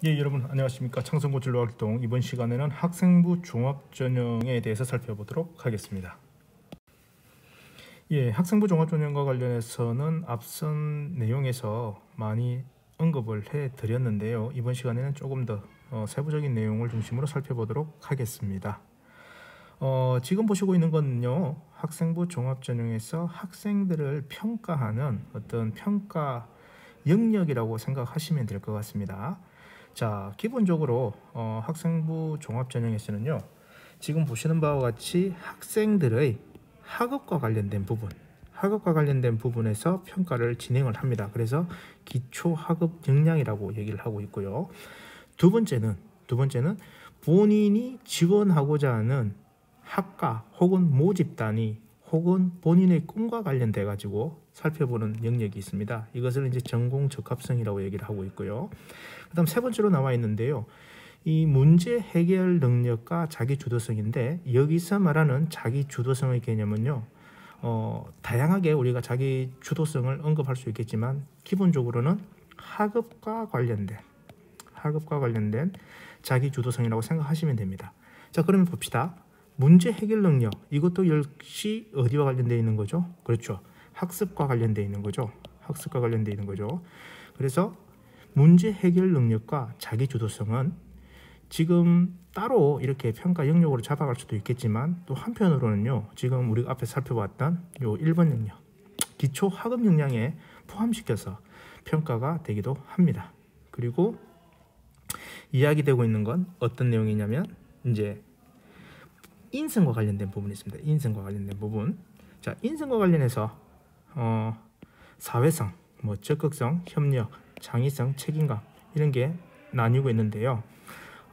예, 여러분 안녕하십니까. 창성고 진로활동 이번 시간에는 학생부 종합전형에 대해서 살펴보도록 하겠습니다. 예, 학생부 종합전형과 관련해서는 앞선 내용에서 많이 언급을 해드렸는데요. 이번 시간에는 조금 더 세부적인 내용을 중심으로 살펴보도록 하겠습니다. 지금 보시고 있는 건요, 학생부 종합전형에서 학생들을 평가하는 어떤 평가 영역이라고 생각하시면 될 것 같습니다. 자, 기본적으로 학생부 종합전형에서는요, 지금 보시는 바와 같이 학생들의 학업과 관련된 부분에서 평가를 진행을 합니다. 그래서 기초 학업 역량이라고 얘기를 하고 있고요. 두 번째는 본인이 지원하고자 하는 학과 혹은 모집단위 혹은 본인의 꿈과 관련돼 가지고 살펴보는 영역이 있습니다. 이것을 이제 전공 적합성이라고 얘기를 하고 있고요. 그다음 세 번째로 나와 있는데요. 이 문제 해결 능력과 자기 주도성인데, 여기서 말하는 자기 주도성의 개념은요, 다양하게 우리가 자기 주도성을 언급할 수 있겠지만 기본적으로는 학업과 관련된 자기 주도성이라고 생각하시면 됩니다. 자, 그러면 봅시다. 문제 해결 능력, 이것도 역시 어디와 관련되어 있는 거죠? 그렇죠. 학습과 관련되어 있는 거죠. 그래서 문제 해결 능력과 자기 주도성은 지금 따로 이렇게 평가 영역으로 잡아갈 수도 있겠지만, 또 한편으로는요, 지금 우리가 앞에 살펴봤던 요 1번 영역, 기초 학업 역량에 포함시켜서 평가가 되기도 합니다. 그리고 이야기되고 있는 건 어떤 내용이냐면, 이제 인성과 관련된 부분이 있습니다. 인성과 관련된 부분. 자, 인성과 관련해서 사회성, 적극성, 협력, 창의성, 책임감, 이런 게 나뉘고 있는데요.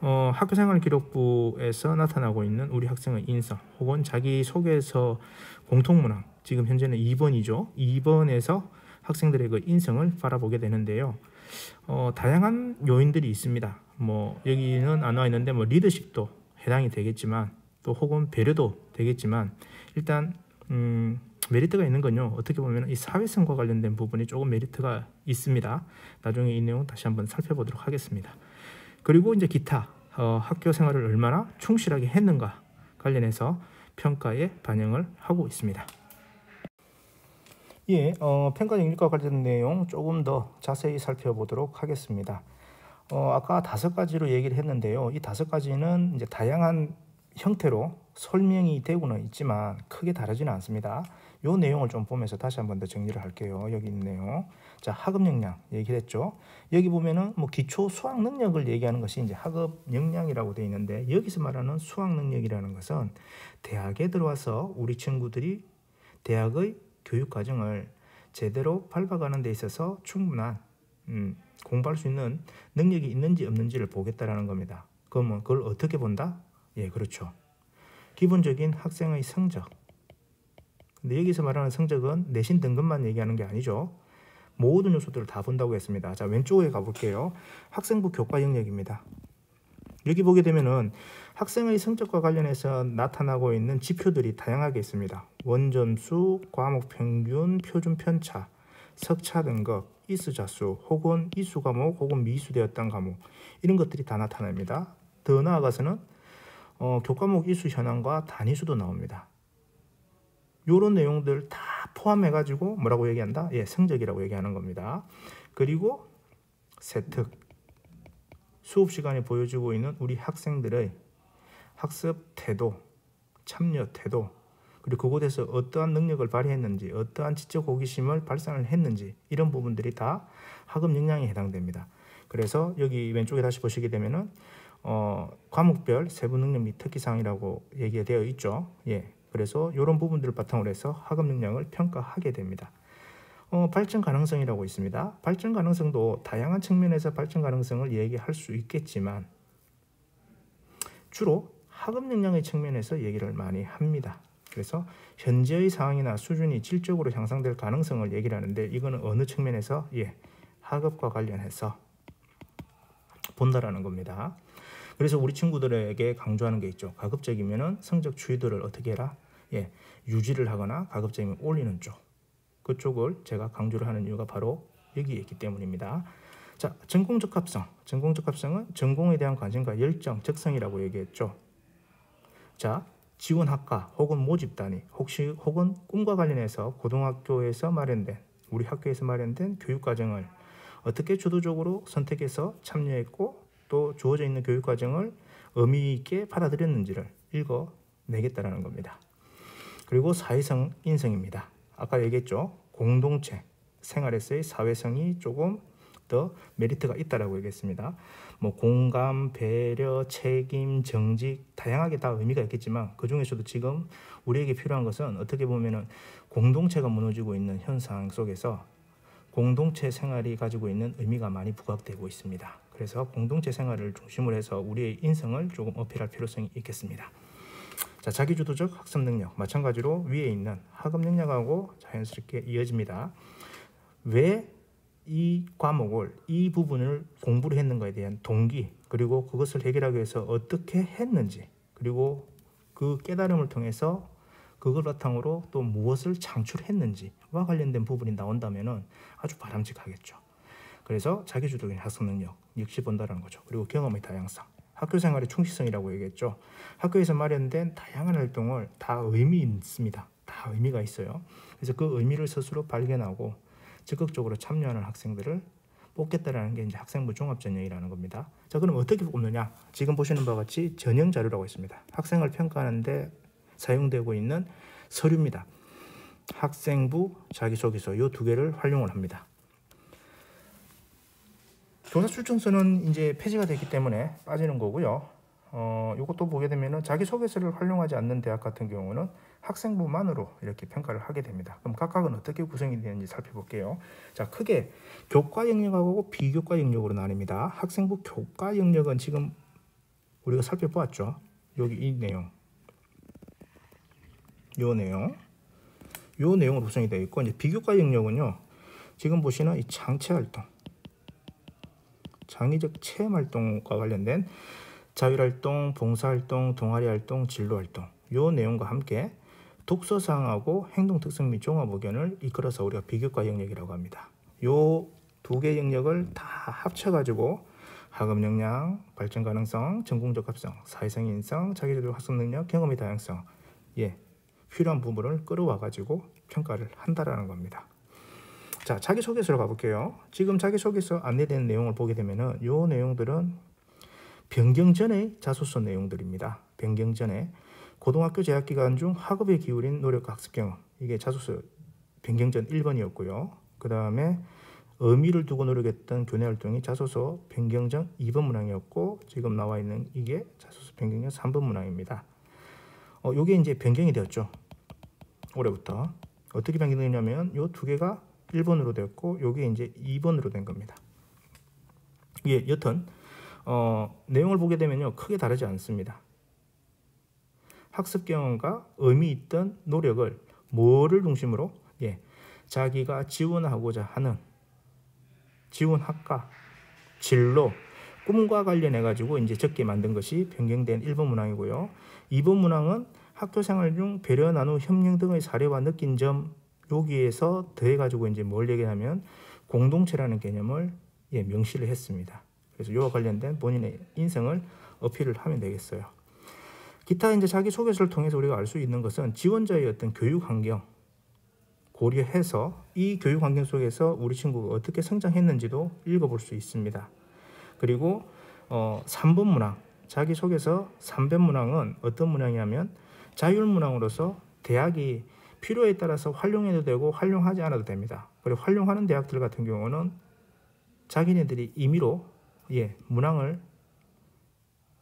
학교생활기록부에서 나타나고 있는 우리 학생의 인성 혹은 자기소개서 공통문항, 지금 현재는 2번이죠. 2번에서 학생들의 그 인성을 바라보게 되는데요. 다양한 요인들이 있습니다. 여기는 안 나와 있는데 리더십도 해당이 되겠지만, 또 혹은 배려도 되겠지만, 일단 메리트가 있는 건요, 어떻게 보면 이 사회성과 관련된 부분이 조금 메리트가 있습니다. 나중에 이 내용 다시 한번 살펴보도록 하겠습니다. 그리고 이제 기타 학교 생활을 얼마나 충실하게 했는가 관련해서 평가에 반영을 하고 있습니다. 예, 평가 영역과 관련된 내용 조금 더 자세히 살펴보도록 하겠습니다. 아까 5가지로 얘기를 했는데요. 이 5가지는 이제 다양한 형태로 설명이 되고는 있지만 크게 다르지는 않습니다. 이 내용을 좀 보면서 다시 한번 더 정리를 할게요. 여기 있는 내용. 자, 학업 역량 얘기를 했죠. 여기 보면은 기초 수학 능력을 얘기하는 것이 이제 학업 역량이라고 되어 있는데, 여기서 말하는 수학 능력이라는 것은 대학에 들어와서 우리 친구들이 대학의 교육 과정을 제대로 밟아가는 데 있어서 충분한 공부할 수 있는 능력이 있는지 없는지를 보겠다라는 겁니다. 그러면 그걸 어떻게 본다? 예, 그렇죠. 기본적인 학생의 성적. 근데 여기서 말하는 성적은 내신 등급만 얘기하는 게 아니죠. 모든 요소들을 다 본다고 했습니다. 자, 왼쪽에 가볼게요. 학생부 교과 영역입니다. 여기 보게 되면은 학생의 성적과 관련해서 나타나고 있는 지표들이 다양하게 있습니다. 원점수, 과목 평균, 표준 편차, 석차 등급, 이수 자수, 혹은 이수 과목, 혹은 미수되었던 과목, 이런 것들이 다 나타납니다. 더 나아가서는 교과목 이수 현황과 단위수도 나옵니다. 이런 내용들 다 포함해가지고 뭐라고 얘기한다? 예, 성적이라고 얘기하는 겁니다. 그리고 세특, 수업 시간에 보여주고 있는 우리 학생들의 학습 태도, 참여 태도, 그리고 그곳에서 어떠한 능력을 발휘했는지, 어떠한 지적 호기심을 발산을 했는지, 이런 부분들이 다 학업 역량에 해당됩니다. 그래서 여기 왼쪽에 다시 보시게 되면은 과목별 세부 능력 및 특기사항이라고 얘기가 되어 있죠. 예, 그래서 이런 부분들을 바탕으로 해서 학업 역량을 평가하게 됩니다. 발전 가능성이라고 있습니다. 발전 가능성도 다양한 측면에서 발전 가능성을 얘기할 수 있겠지만, 주로 학업 역량의 측면에서 얘기를 많이 합니다. 그래서 현재의 상황이나 수준이 질적으로 향상될 가능성을 얘기를 하는데, 이거는 어느 측면에서? 예, 학업과 관련해서 본다라는 겁니다. 그래서 우리 친구들에게 강조하는 게 있죠. 가급적이면은 성적 추이도를 어떻게 해라? 예, 유지를 하거나 가급적이면 올리는 쪽. 그쪽을 제가 강조를 하는 이유가 바로 여기에 있기 때문입니다. 자, 전공 적합성. 전공 적합성은 전공에 대한 관심과 열정, 적성이라고 얘기했죠. 자, 지원 학과 혹은 모집 단위, 혹은 꿈과 관련해서 고등학교에서 마련된, 우리 학교에서 마련된 교육 과정을 어떻게 주도적으로 선택해서 참여했고 또 주어져 있는 교육 과정을 의미 있게 받아들였는지를 읽어내겠다라는 겁니다. 그리고 사회성 인성입니다. 아까 얘기했죠. 공동체, 생활에서의 사회성이 조금 더 메리트가 있다라고 얘기했습니다. 뭐 공감, 배려, 책임, 정직 다양하게 다 의미가 있겠지만 그 중에서도 지금 우리에게 필요한 것은 어떻게 보면은 공동체가 무너지고 있는 현상 속에서 공동체 생활이 가지고 있는 의미가 많이 부각되고 있습니다. 그래서 공동체 생활을 중심으로 해서 우리의 인성을 조금 어필할 필요성이 있겠습니다. 자, 자기주도적 학습 능력 마찬가지로 위에 있는 학업 능력하고 자연스럽게 이어집니다. 왜 이 과목을 이 부분을 공부를 했는가에 대한 동기 그리고 그것을 해결하기 위해서 어떻게 했는지 그리고 그 깨달음을 통해서 그걸 바탕으로 또 무엇을 창출했는지와 관련된 부분이 나온다면 아주 바람직하겠죠. 그래서 자기주도적인 학습 능력 역시 본다는 거죠. 그리고 경험의 다양성, 학교 생활의 충실성이라고 얘기했죠. 학교에서 마련된 다양한 활동을 다 의미 있습니다. 다 의미가 있어요. 그래서 그 의미를 스스로 발견하고 적극적으로 참여하는 학생들을 뽑겠다라는 게 이제 학생부 종합전형이라는 겁니다. 자, 그럼 어떻게 뽑느냐? 지금 보시는 바와 같이 전형 자료라고 있습니다. 학생을 평가하는데 사용되고 있는 서류입니다. 학생부, 자기소개서 이 두 개를 활용을 합니다. 교사 출전서는 이제 폐지가 됐기 때문에 빠지는 거고요. 이것도 보게 되면은 자기소개서를 활용하지 않는 대학 같은 경우는 학생부만으로 이렇게 평가를 하게 됩니다. 그럼 각각은 어떻게 구성이 되는지 살펴볼게요. 자, 크게 교과 영역하고 비교과 영역으로 나뉩니다. 학생부 교과 영역은 지금 우리가 살펴보았죠. 여기 이 내용, 요 내용으로 구성이 되어 있고, 이제 비교과 영역은요. 지금 보시는 이 창체활동, 창의적 체험 활동과 관련된 자율활동, 봉사활동, 동아리활동, 진로활동 요 내용과 함께 독서사항하고 행동특성 및 종합의견을 이끌어서 우리가 비교과 영역이라고 합니다. 요 두 개 영역을 다 합쳐가지고 학업 역량, 발전 가능성, 전공적 합성, 사회성 인성, 자기주도 학습 능력, 경험의 다양성 필요한 부분을 끌어와가지고 평가를 한다라는 겁니다. 자, 자기소개서로 가볼게요. 지금 자기소개서 안내되는 내용을 보게 되면은 요 내용들은 변경 전의 자소서 내용들입니다. 변경 전에 고등학교 재학 기간 중 학업에 기울인 노력과 학습 경험, 이게 자소서 변경 전 1번이었고요. 그 다음에 의미를 두고 노력했던 교내 활동이 자소서 변경 전 2번 문항이었고, 지금 나와 있는 이게 자소서 변경 전 3번 문항입니다. 요게 이제 변경이 되었죠. 올해부터 어떻게 변경되냐면 요 두 개가 1번으로 되었고 요게 이제 2번으로 된 겁니다. 예, 여튼 내용을 보게 되면요 크게 다르지 않습니다. 학습 경험과 의미 있던 노력을 뭐를 중심으로 자기가 지원하고자 하는 지원 학과, 진로, 꿈과 관련해 가지고 이제 적게 만든 것이 변경된 1번 문항이고요. 2번 문항은 학교 생활 중 배려 나누 협력 등의 사례와 느낀 점, 여기에서 더해 가지고 이제 뭘 얘기하면 공동체라는 개념을 명시를 했습니다. 그래서 이와 관련된 본인의 인성을 어필을 하면 되겠어요. 기타 이제 자기소개서를 통해서 우리가 알 수 있는 것은 지원자의 어떤 교육 환경 고려해서 이 교육 환경 속에서 우리 친구가 어떻게 성장했는지도 읽어볼 수 있습니다. 그리고 3번 문항, 자기소개서 3번 문항은 어떤 문항이냐면 자율문항으로서 대학이 필요에 따라서 활용해도 되고 활용하지 않아도 됩니다. 그리고 활용하는 대학들 같은 경우는 자기네들이 임의로 문항을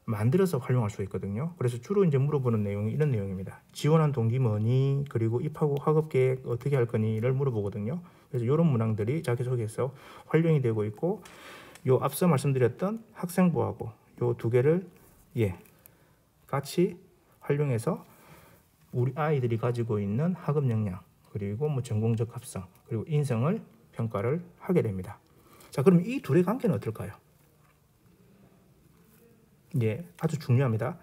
만들어서 활용할 수 있거든요. 그래서 주로 이제 물어보는 내용이 이런 내용입니다. 지원한 동기 뭐니? 그리고 입학 후 학업 계획 어떻게 할 거니?를 물어보거든요. 그래서 이런 문항들이 자기소개서 활용이 되고 있고, 요 앞서 말씀드렸던 학생부하고 요 두 개를 같이 활용해서 우리 아이들이 가지고 있는 학업 역량 그리고 뭐 전공적 합성 그리고 인성을 평가를 하게 됩니다. 자, 그럼 이 둘의 관계는 어떨까요? 아주 중요합니다.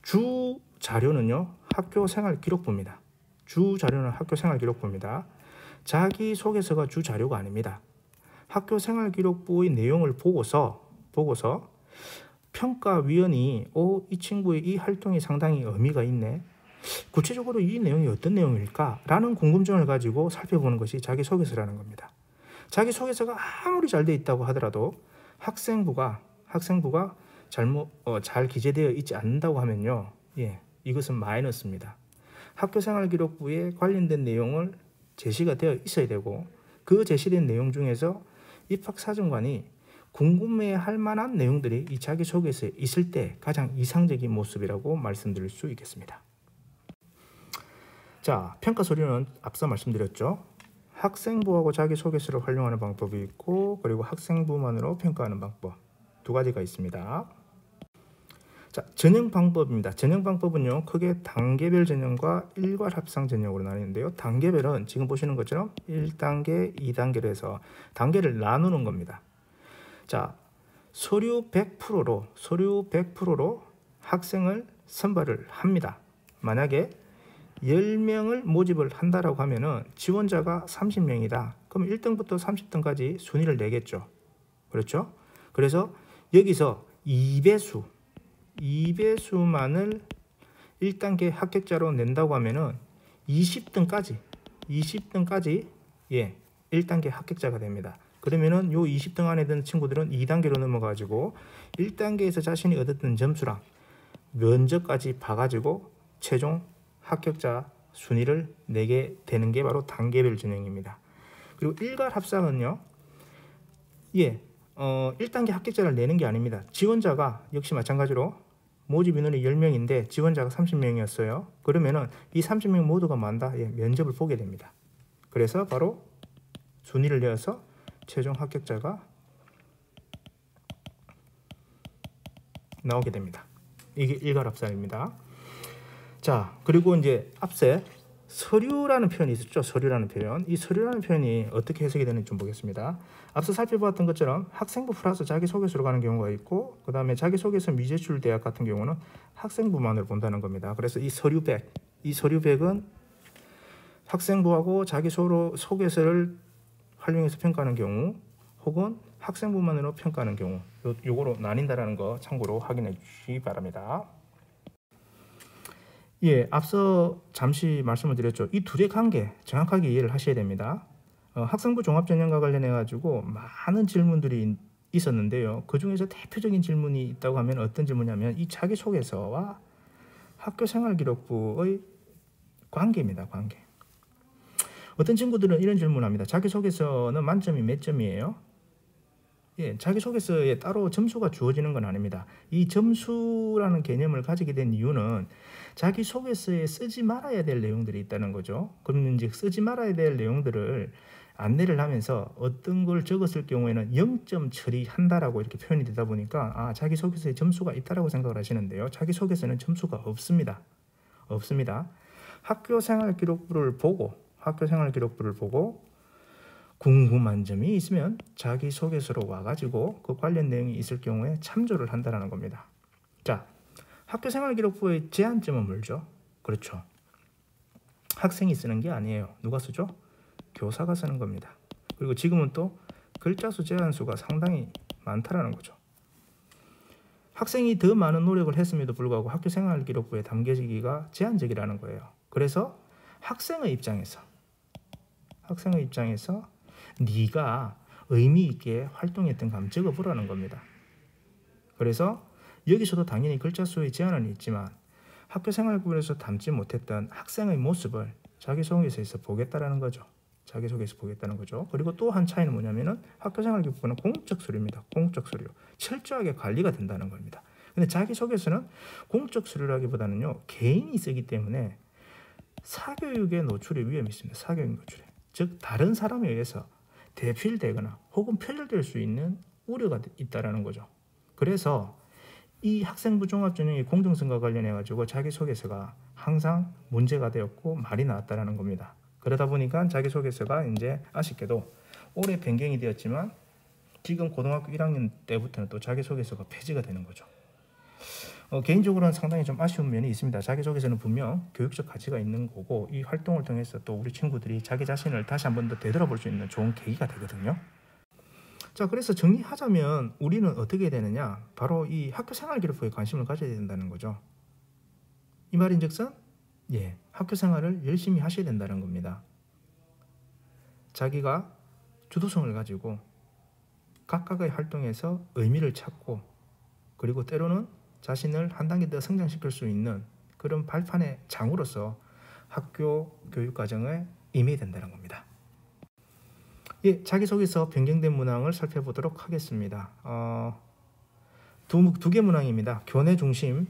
주 자료는요 학교 생활 기록부입니다. 주 자료는 학교 생활 기록부입니다. 자기소개서가 주 자료가 아닙니다. 학교생활기록부의 내용을 보고서 평가위원이 이 친구의 이 활동이 상당히 의미가 있네, 구체적으로 이 내용이 어떤 내용일까? 라는 궁금증을 가지고 살펴보는 것이 자기소개서라는 겁니다. 자기소개서가 아무리 잘 돼 있다고 하더라도 학생부가 잘 기재되어 있지 않는다고 하면요, 이것은 마이너스입니다. 학교생활기록부에 관련된 내용을 제시가 되어 있어야 되고, 그 제시된 내용 중에서 입학사정관이 궁금해할 만한 내용들이 이 자기소개서에 있을 때 가장 이상적인 모습이라고 말씀드릴 수 있겠습니다. 자, 평가 서류는 앞서 말씀드렸죠. 학생부하고 자기소개서를 활용하는 방법이 있고, 그리고 학생부만으로 평가하는 방법 두 가지가 있습니다. 자, 전형 방법입니다. 전형 방법은요, 크게 단계별 전형과 일괄 합상 전형으로 나뉘는데요. 단계별은 지금 보시는 것처럼 1단계, 2단계로 해서 단계를 나누는 겁니다. 자, 서류 100%로 학생을 선발을 합니다. 만약에 10명을 모집을 한다라고 하면은 지원자가 30명이다. 그럼 1등부터 30등까지 순위를 내겠죠. 그렇죠? 그래서 여기서 2배수만을 1단계 합격자로 낸다고 하면은 20등까지 1단계 합격자가 됩니다. 그러면은 요 20등 안에 드는 친구들은 2단계로 넘어가지고 1단계에서 자신이 얻었던 점수랑 면접까지 봐가지고 최종 합격자 순위를 내게 되는 게 바로 단계별 전형입니다. 그리고 일괄 합상은요, 1단계 합격자를 내는 게 아닙니다. 지원자가 역시 마찬가지로 모집 인원이 10명인데 지원자가 30명이었어요. 그러면은 이 30명 모두가 만다 면접을 보게 됩니다. 그래서 바로 순위를 내어서 최종 합격자가 나오게 됩니다. 이게 일괄 합상입니다. 자, 그리고 이제 앞서 서류라는 표현이 있었죠. 서류라는 표현. 이 서류라는 표현이 어떻게 해석이 되는지 좀 보겠습니다. 앞서 살펴봤던 것처럼 학생부 플러스 자기소개서로 가는 경우가 있고, 그 다음에 자기소개서 미제출 대학 같은 경우는 학생부만을 본다는 겁니다. 그래서 이 서류 100은 학생부하고 자기소개서를 활용해서 평가하는 경우, 혹은 학생부만으로 평가하는 경우, 요거로 나뉜다라는 거 참고로 확인해 주시기 바랍니다. 앞서 잠시 말씀을 드렸죠. 이 둘의 관계 정확하게 이해를 하셔야 됩니다. 학생부 종합전형과 관련해 가지고 많은 질문들이 있었는데요. 그 중에서 대표적인 질문이 있다고 하면 어떤 질문이냐면 이 자기소개서와 학교생활기록부의 관계입니다. 관계. 어떤 친구들은 이런 질문을 합니다. 자기소개서는 만점이 몇 점이에요? 자기소개서에 따로 점수가 주어지는 건 아닙니다. 이 점수라는 개념을 가지게 된 이유는 자기소개서에 쓰지 말아야 될 내용들이 있다는 거죠. 그러면 이제 쓰지 말아야 될 내용들을 안내를 하면서 어떤 걸 적었을 경우에는 0점 처리한다라고 이렇게 표현이 되다 보니까 자기소개서에 점수가 있다라고 생각을 하시는데요. 자기소개서는 점수가 없습니다. 학교생활기록부를 보고 궁금한 점이 있으면 자기소개서로 와가지고 그 관련 내용이 있을 경우에 참조를 한다는 겁니다. 자, 학교생활기록부의 제한점은 뭐죠? 그렇죠. 학생이 쓰는 게 아니에요. 누가 쓰죠? 교사가 쓰는 겁니다. 그리고 지금은 또 글자 수 제한 수가 상당히 많다라는 거죠. 학생이 더 많은 노력을 했음에도 불구하고 학교생활기록부에 담겨지기가 제한적이라는 거예요. 그래서 학생의 입장에서 네가 의미 있게 활동했던 감 적어보라는 겁니다. 그래서 여기서도 당연히 글자 수의 제한은 있지만 학교생활기록부에서 담지 못했던 학생의 모습을 자기소개서에서 보겠다는 거죠. 그리고 또 한 차이는 뭐냐면은 학교생활기록부는 공적 서류입니다. 공적 서류. 철저하게 관리가 된다는 겁니다. 근데 자기소개서는 공적 서류라기보다는요, 개인이 쓰기 때문에 사교육의 노출의 위험이 있습니다. 사교육 노출에. 즉 다른 사람에 의해서 대필되거나 혹은 표절될 수 있는 우려가 있다라는 거죠. 그래서 이 학생부 종합전형의 공정성과 관련해 가지고 자기소개서가 항상 문제가 되었고 말이 나왔다라는 겁니다. 그러다 보니까 자기소개서가 이제 아쉽게도 올해 변경이 되었지만 지금 고등학교 1학년 때부터는 또 자기소개서가 폐지가 되는 거죠. 개인적으로는 상당히 좀 아쉬운 면이 있습니다. 자기소개서는 분명 교육적 가치가 있는 거고 이 활동을 통해서 또 우리 친구들이 자기 자신을 다시 한 번 더 되돌아볼 수 있는 좋은 계기가 되거든요. 자, 그래서 정리하자면 우리는 어떻게 해야 되느냐? 바로 이 학교 생활 기록부에 관심을 가져야 된다는 거죠. 이 말인즉슨 학교 생활을 열심히 하셔야 된다는 겁니다. 자기가 주도성을 가지고 각각의 활동에서 의미를 찾고, 그리고 때로는 자신을 한 단계 더 성장시킬 수 있는 그런 발판의 장으로서 학교 교육 과정에 임해야 된다는 겁니다. 자기소개서 변경된 문항을 살펴보도록 하겠습니다. 두 개 문항입니다. 교내 중심,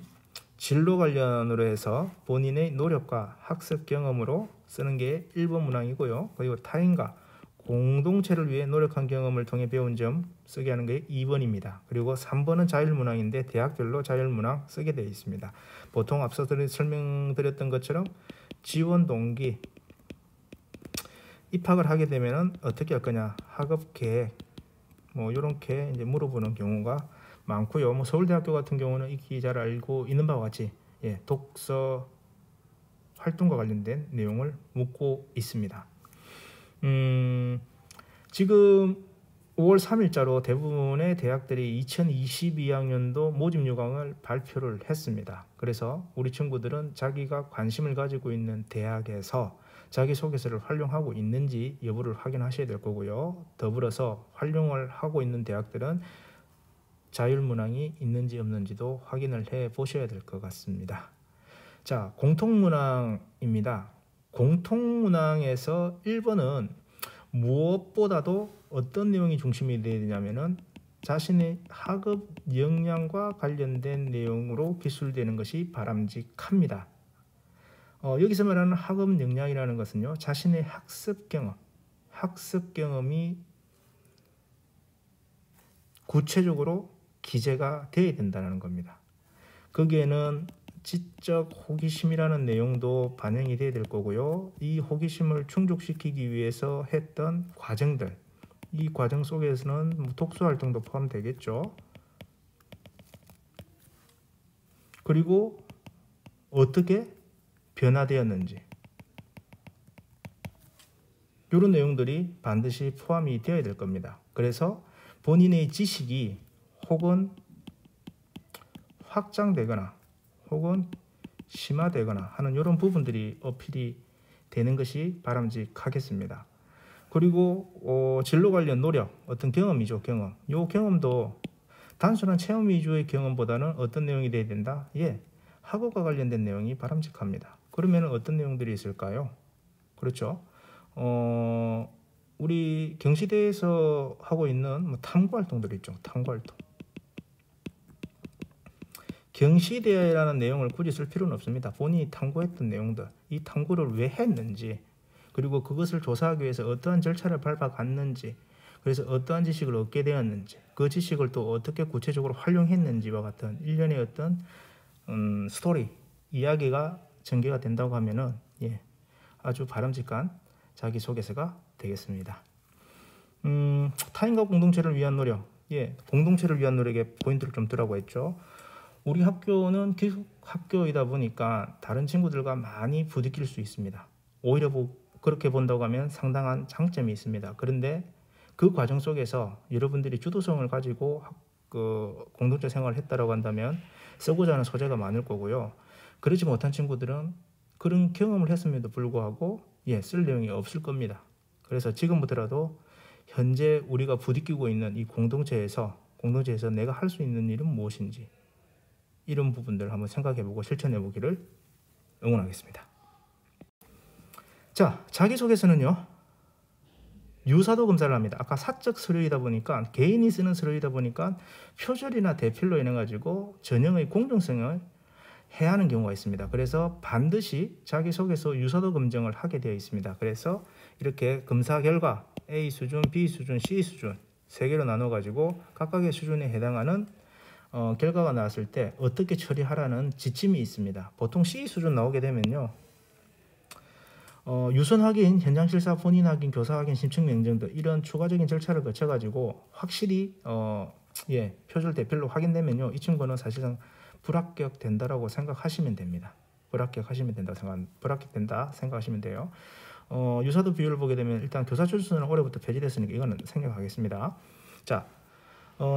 진로 관련으로 해서 본인의 노력과 학습 경험으로 쓰는 게 1번 문항이고요. 그리고 타인과 공동체를 위해 노력한 경험을 통해 배운 점 쓰게 하는 게 2번입니다. 그리고 3번은 자율문항인데 대학별로 자율문항 쓰게 되어 있습니다. 보통 앞서 설명드렸던 것처럼 지원 동기, 입학을 하게 되면 어떻게 할 거냐, 학업 계획, 이렇게 이제 물어보는 경우가 많고요. 서울대학교 같은 경우는 익히 잘 알고 있는 바와 같이 독서 활동과 관련된 내용을 묻고 있습니다. 지금 5월 3일자로 대부분의 대학들이 2022학년도 모집 요강을 발표를 했습니다. 그래서 우리 친구들은 자기가 관심을 가지고 있는 대학에서 자기소개서를 활용하고 있는지 여부를 확인하셔야 될 거고요. 더불어서 활용을 하고 있는 대학들은 자율문항이 있는지 없는지도 확인을 해 보셔야 될 것 같습니다. 자, 공통문항입니다. 공통문항에서 1번은 무엇보다도 어떤 내용이 중심이 되어야 되냐면은 자신의 학업 역량과 관련된 내용으로 기술되는 것이 바람직합니다. 여기서 말하는 학업 역량이라는 것은요, 자신의 학습 경험이 구체적으로 기재가 되어야 된다는 겁니다. 거기에는 지적 호기심이라는 내용도 반영이 되어야 될 거고요. 이 호기심을 충족시키기 위해서 했던 과정들, 이 과정 속에서는 독서활동도 포함되겠죠. 그리고 어떻게 변화되었는지, 이런 내용들이 반드시 포함이 되어야 될 겁니다. 그래서 본인의 지식이 혹은 확장되거나 혹은 심화되거나 하는 이런 부분들이 어필이 되는 것이 바람직하겠습니다. 그리고 진로 관련 노력, 어떤 경험이죠. 이 경험도 단순한 체험 위주의 경험보다는 어떤 내용이 돼야 된다? 학업과 관련된 내용이 바람직합니다. 그러면 어떤 내용들이 있을까요? 그렇죠. 우리 경시대에서 하고 있는 탐구활동들이 있죠. 탐구활동. 경시대라는 내용을 굳이 쓸 필요는 없습니다. 본인이 탐구했던 내용들, 이 탐구를 왜 했는지, 그리고 그것을 조사하기 위해서 어떠한 절차를 밟아갔는지, 그래서 어떠한 지식을 얻게 되었는지, 그 지식을 또 어떻게 구체적으로 활용했는지와 같은 일련의 어떤 스토리, 이야기가 전개가 된다고 하면은 아주 바람직한 자기소개서가 되겠습니다. 타인과 공동체를 위한 노력, 공동체를 위한 노력의 포인트를 좀 두라고 했죠. 우리 학교는 기숙학교이다 보니까 다른 친구들과 많이 부딪힐 수 있습니다. 오히려 그렇게 본다고 하면 상당한 장점이 있습니다. 그런데 그 과정 속에서 여러분들이 주도성을 가지고 공동체 생활을 했다고 한다면 쓰고자 하는 소재가 많을 거고요. 그러지 못한 친구들은 그런 경험을 했음에도 불구하고 쓸 내용이 없을 겁니다. 그래서 지금부터라도 현재 우리가 부딪히고 있는 이 공동체에서 내가 할 수 있는 일은 무엇인지, 이런 부분들을 한번 생각해보고 실천해보기를 응원하겠습니다. 자, 자기소개서는요, 유사도 검사를 합니다. 아까 사적 서류이다 보니까, 개인이 쓰는 서류이다 보니까 표절이나 대필로 인해 가지고 전형의 공정성을 해야 하는 경우가 있습니다. 그래서 반드시 자기소개서 유사도 검증을 하게 되어 있습니다. 그래서 이렇게 검사 결과 A 수준, B 수준, C 수준 3개로 나눠 가지고 각각의 수준에 해당하는 결과가 나왔을 때 어떻게 처리하라는 지침이 있습니다. 보통 C 수준 나오게 되면요, 유선 확인, 현장 실사, 본인 확인, 교사 확인, 심층 명령 등 이런 추가적인 절차를 거쳐 가지고 확실히 표절 대필로 확인되면요, 이 친구는 사실상 불합격된다라고 생각하시면 됩니다. 불합격된다 생각하시면 돼요. 유사도 비율을 보게 되면 일단 교사 출신은 올해부터 폐지됐으니까 이거는 생략하겠습니다. 자,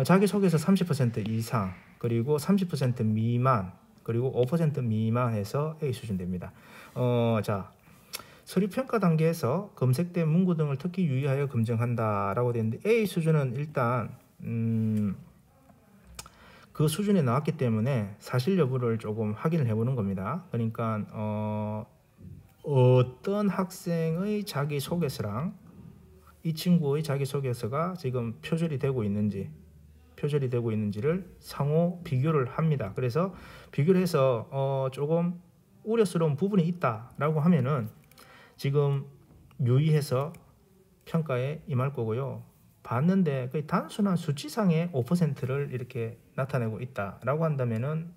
자기소개서 30% 이상, 그리고 30% 미만, 그리고 5% 미만에서 A 수준 됩니다. 자, 서류평가 단계에서 검색된 문구 등을 특히 유의하여 검증한다라고 되어 있는데, A 수준은 일단 그 수준에 나왔기 때문에 사실 여부를 조금 확인을 해보는 겁니다. 그러니까 어떤 학생의 자기소개서랑 이 친구의 자기소개서가 지금 표절이 되고 있는지를 상호 비교를 합니다. 그래서 비교를 해서 조금 우려스러운 부분이 있다라고 하면은 지금 유의해서 평가에 임할 거고요. 봤는데 거의 단순한 수치상의 5%를 이렇게 나타내고 있다라고 한다면은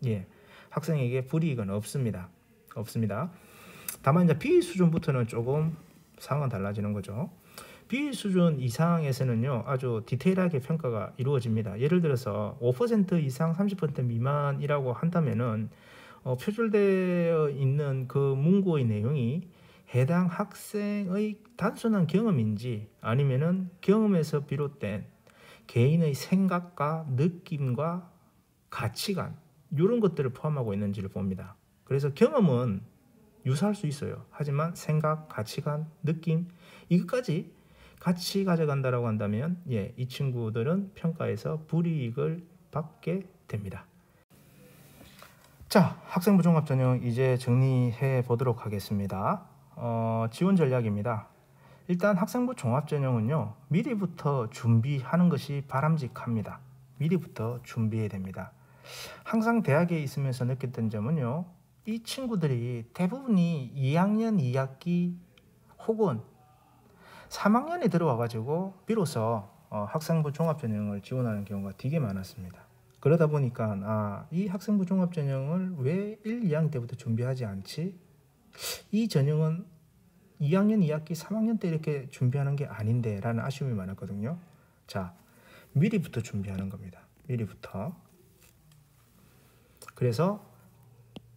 학생에게 불이익은 없습니다. 다만 이제 B 수준부터는 조금 상황은 달라지는 거죠. B 수준 이상에서는요, 아주 디테일하게 평가가 이루어집니다. 예를 들어서 5% 이상 30% 미만이라고 한다면은 표절되어 있는 그 문구의 내용이 해당 학생의 단순한 경험인지 아니면은 경험에서 비롯된 개인의 생각과 느낌과 가치관, 이런 것들을 포함하고 있는지를 봅니다. 그래서 경험은 유사할 수 있어요. 하지만 생각, 가치관, 느낌, 이것까지 같이 가져간다라고 한다면 이 친구들은 평가에서 불이익을 받게 됩니다. 자, 학생부 종합전형 이제 정리해 보도록 하겠습니다. 지원 전략입니다. 일단 학생부 종합전형은요, 미리부터 준비하는 것이 바람직합니다. 미리부터 준비해야 됩니다. 항상 대학에 있으면서 느꼈던 점은요, 이 친구들이 대부분이 2학년 2학기 혹은 3학년에 들어와 가지고 비로소 학생부 종합전형을 지원하는 경우가 되게 많았습니다. 그러다 보니까 이 학생부 종합전형을 왜 1, 2학년 때부터 준비하지 않지? 이 전형은 2학년 2학기 3학년 때 이렇게 준비하는 게 아닌데 라는 아쉬움이 많았거든요. 자, 미리부터 준비하는 겁니다. 미리부터. 그래서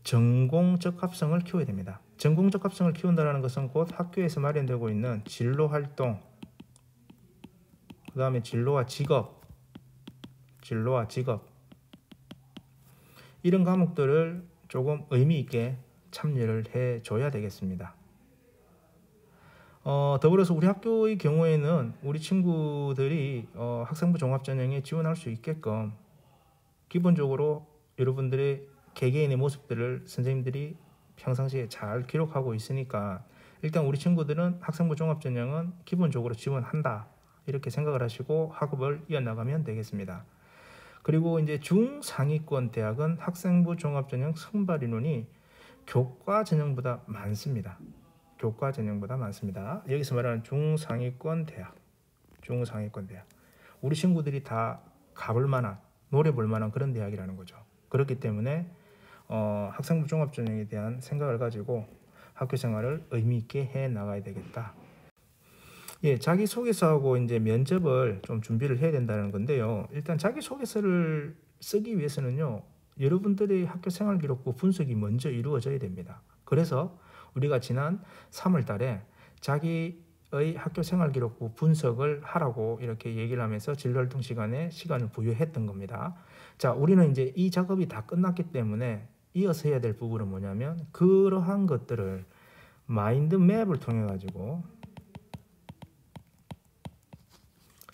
전공 적합성을 키워야 됩니다. 전공 적합성을 키운다는 것은 곧 학교에서 마련되고 있는 진로활동, 그 다음에 진로와 직업, 이런 과목들을 조금 의미 있게 참여를 해줘야 되겠습니다. 더불어서 우리 학교의 경우에는 우리 친구들이 학생부 종합전형에 지원할 수 있게끔 기본적으로 여러분들의 개개인의 모습들을 선생님들이 평상시에 잘 기록하고 있으니까 일단 우리 친구들은 학생부 종합전형은 기본적으로 지원한다, 이렇게 생각을 하시고 학업을 이어나가면 되겠습니다. 그리고 이제 중상위권 대학은 학생부 종합전형 선발 인원이 교과 전형보다 많습니다. 여기서 말하는 중상위권 대학, 우리 친구들이 다 가볼 만한, 노려볼 만한 그런 대학이라는 거죠. 그렇기 때문에 학생부 종합전형에 대한 생각을 가지고 학교 생활을 의미 있게 해 나가야 되겠다. 자기소개서하고 이제 면접을 좀 준비를 해야 된다는 건데요. 일단 자기소개서를 쓰기 위해서는요, 여러분들의 학교 생활 기록부 분석이 먼저 이루어져야 됩니다. 그래서 우리가 지난 3월 달에 자기의 학교 생활 기록부 분석을 하라고 이렇게 얘기를 하면서 진로활동 시간에 시간을 부여했던 겁니다. 자, 우리는 이제 이 작업이 다 끝났기 때문에 이어서 해야 될 부분은 뭐냐면 그러한 것들을 마인드맵을 통해 가지고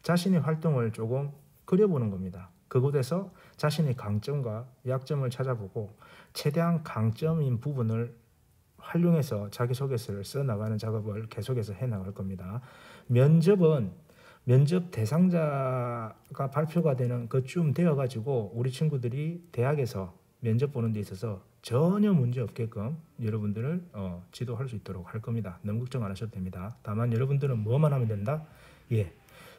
자신의 활동을 조금 그려보는 겁니다. 그곳에서 자신의 강점과 약점을 찾아보고 최대한 강점인 부분을 활용해서 자기소개서를 써나가는 작업을 계속해서 해나갈 겁니다. 면접은 면접 대상자가 발표가 되는 그쯤 되어가지고 우리 친구들이 대학에서 면접 보는 데 있어서 전혀 문제 없게끔 여러분들을 지도할 수 있도록 할 겁니다. 너무 걱정 안 하셔도 됩니다. 다만 여러분들은 뭐만 하면 된다?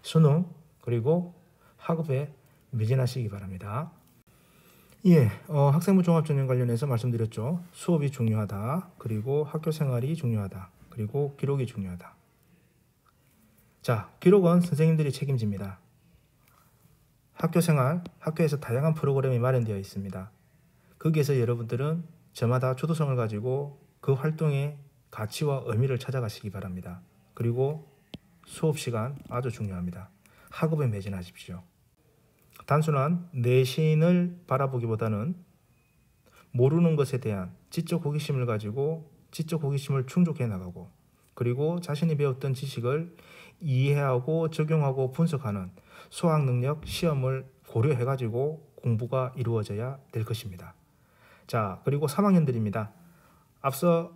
수능 그리고 학업에 매진하시기 바랍니다. 학생부 종합전형 관련해서 말씀드렸죠. 수업이 중요하다. 그리고 학교 생활이 중요하다. 그리고 기록이 중요하다. 자, 기록은 선생님들이 책임집니다. 학교 생활, 학교에서 다양한 프로그램이 마련되어 있습니다. 거기에서 여러분들은 저마다 주도성을 가지고 그 활동의 가치와 의미를 찾아가시기 바랍니다. 그리고 수업 시간 아주 중요합니다. 학업에 매진하십시오. 단순한 내신을 바라보기보다는 모르는 것에 대한 지적 호기심을 가지고 지적 호기심을 충족해 나가고, 그리고 자신이 배웠던 지식을 이해하고 적용하고 분석하는 수학 능력, 시험을 고려해 가지고 공부가 이루어져야 될 것입니다. 자, 그리고 3학년들입니다. 앞서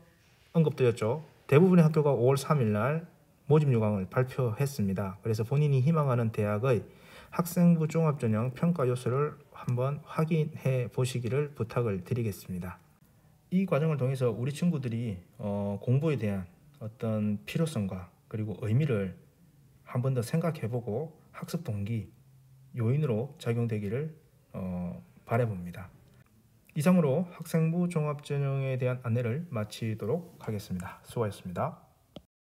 언급드렸죠. 대부분의 학교가 5월 3일 날 모집 요강을 발표했습니다. 그래서 본인이 희망하는 대학의 학생부 종합전형 평가 요소를 한번 확인해 보시기를 부탁을 드리겠습니다. 이 과정을 통해서 우리 친구들이 공부에 대한 어떤 필요성과 그리고 의미를 한 번 더 생각해 보고 학습 동기 요인으로 작용되기를 바라봅니다. 이상으로 학생부 종합전형에 대한 안내를 마치도록 하겠습니다. 수고하셨습니다.